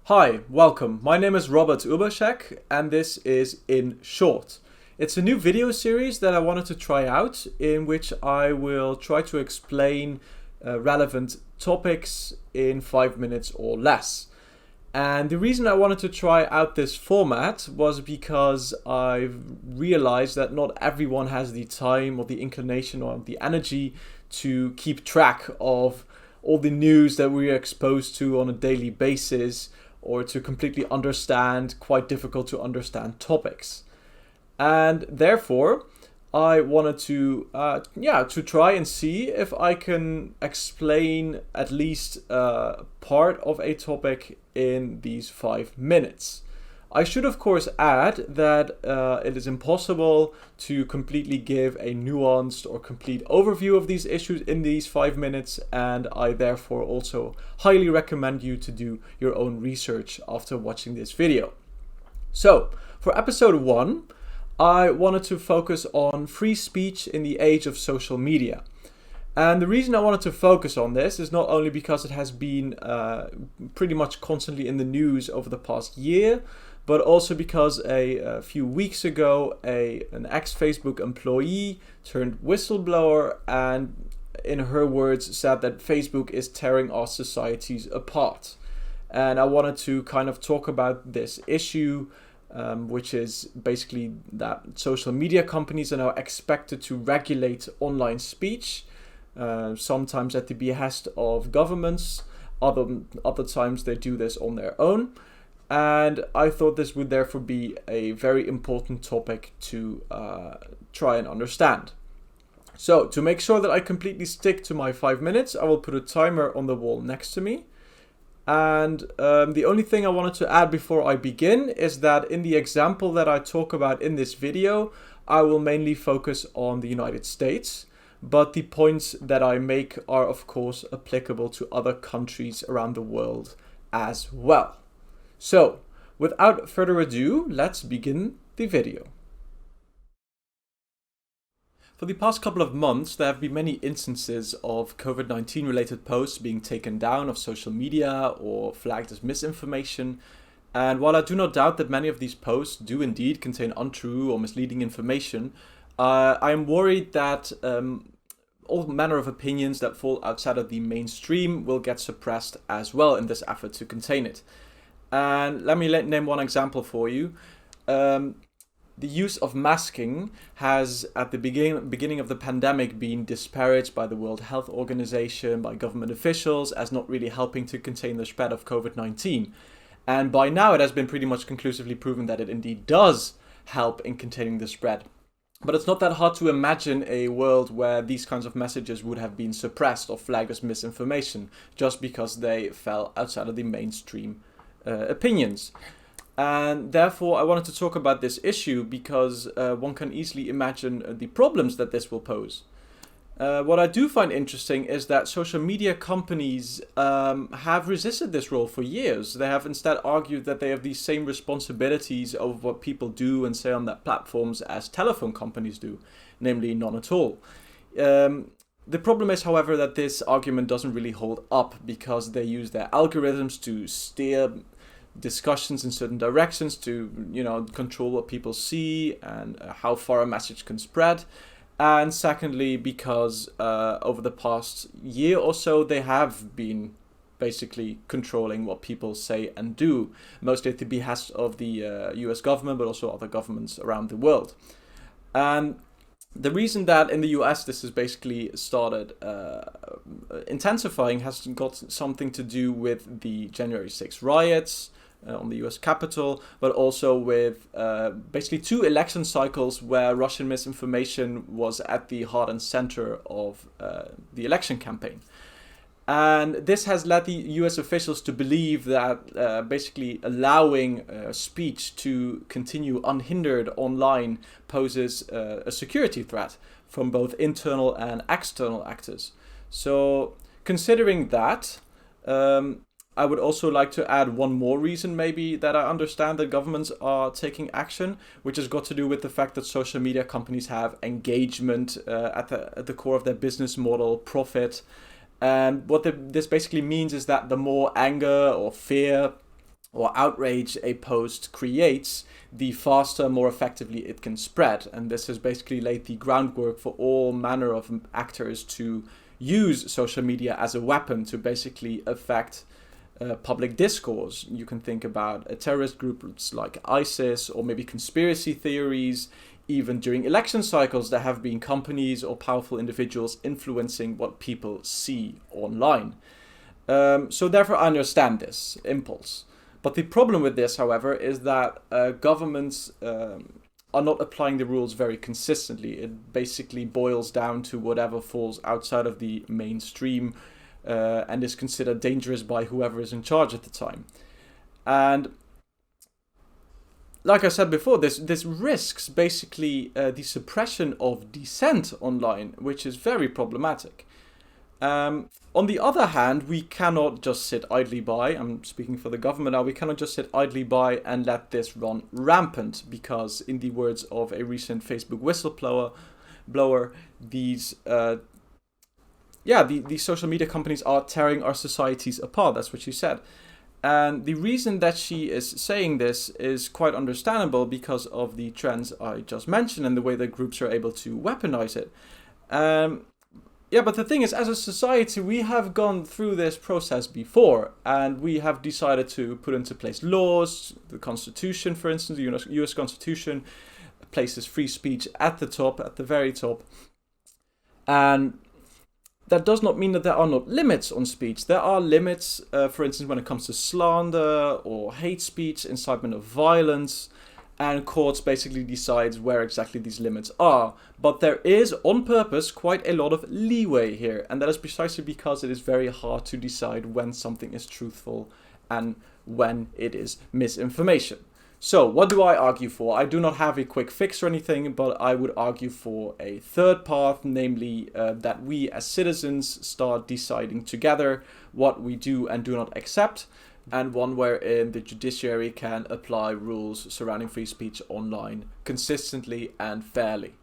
Hi, welcome. My name is Robert Urbaschek and this is In Short. It's a new video series that I wanted to try out in which I will try to explain relevant topics in 5 minutes or less. And the reason I wanted to try out this format was because I've realized that not everyone has the time or the inclination or the energy to keep track of all the news that we are exposed to on a daily basis, or to completely understand quite difficult to understand topics. And therefore, I wanted to try and see if I can explain at least part of a topic in these 5 minutes. I should of course add that it is impossible to completely give a nuanced or complete overview of these issues in these 5 minutes, and I therefore also highly recommend you to do your own research after watching this video. So, for episode 1, I wanted to focus on free speech in the age of social media. And the reason I wanted to focus on this is not only because it has been pretty much constantly in the news over the past year, but also because a few weeks ago an ex-Facebook employee turned whistleblower and, in her words, said that Facebook is tearing our societies apart. And I wanted to kind of talk about this issue, which is basically that social media companies are now expected to regulate online speech, sometimes at the behest of governments, other times they do this on their own. And I thought this would therefore be a very important topic to try and understand. So, to make sure that I completely stick to my 5 minutes, I will put a timer on the wall next to me. And the only thing I wanted to add before I begin is that in the example that I talk about in this video, I will mainly focus on the United States, but the points that I make are of course applicable to other countries around the world as well. So, without further ado, let's begin the video. For the past couple of months, there have been many instances of COVID-19 related posts being taken down off social media or flagged as misinformation. And while I do not doubt that many of these posts do indeed contain untrue or misleading information, I am worried that all manner of opinions that fall outside of the mainstream will get suppressed as well in this effort to contain it. And let me name one example for you. The use of masking has, at the beginning of the pandemic, been disparaged by the World Health Organization, by government officials, as not really helping to contain the spread of COVID-19. And by now, it has been pretty much conclusively proven that it indeed does help in containing the spread. But it's not that hard to imagine a world where these kinds of messages would have been suppressed or flagged as misinformation, just because they fell outside of the mainstream opinions. And therefore I wanted to talk about this issue because one can easily imagine the problems that this will pose. What I do find interesting is that social media companies have resisted this role for years. They have instead argued that they have these same responsibilities of what people do and say on their platforms as telephone companies do, namely none at all. The problem is, however, that this argument doesn't really hold up because they use their algorithms to steer discussions in certain directions to, control what people see and how far a message can spread. And secondly, because over the past year or so, they have been basically controlling what people say and do, mostly at the behest of the US government, but also other governments around the world. And the reason that in the US this has basically started intensifying has got something to do with the January 6th riots on the US Capitol, but also with basically 2 election cycles where Russian misinformation was at the heart and center of the election campaign. And this has led the US officials to believe that basically allowing speech to continue unhindered online poses a security threat from both internal and external actors. So considering that, I would also like to add one more reason maybe that I understand that governments are taking action, which has got to do with the fact that social media companies have engagement at the core of their business model, profit. And what this basically means is that the more anger or fear or outrage a post creates, the faster, more effectively it can spread. And this has basically laid the groundwork for all manner of actors to use social media as a weapon to basically affect public discourse. You can think about terrorist groups like ISIS, or maybe conspiracy theories. Even during election cycles, there have been companies or powerful individuals influencing what people see online. So therefore I understand this impulse. But the problem with this, however, is that governments are not applying the rules very consistently. It basically boils down to whatever falls outside of the mainstream and is considered dangerous by whoever is in charge at the time. And like I said before, this risks basically the suppression of dissent online, which is very problematic. On the other hand, we cannot just sit idly by. I'm speaking for the government now. We cannot just sit idly by and let this run rampant, because in the words of a recent Facebook whistleblower, these social media companies are tearing our societies apart. That's what she said. And the reason that she is saying this is quite understandable because of the trends I just mentioned and the way that groups are able to weaponize it. Yeah, but the thing is, as a society, we have gone through this process before, and we have decided to put into place laws. The Constitution, for instance, the US Constitution places free speech at the top, at the very top. And that does not mean that there are not limits on speech. There are limits, for instance, when it comes to slander or hate speech, incitement of violence. And courts basically decides where exactly these limits are. But there is, on purpose, quite a lot of leeway here. And that is precisely because it is very hard to decide when something is truthful and when it is misinformation. So, what do I argue for? I do not have a quick fix or anything, but I would argue for a third path, namely that we as citizens start deciding together what we do and do not accept, and one wherein the judiciary can apply rules surrounding free speech online consistently and fairly.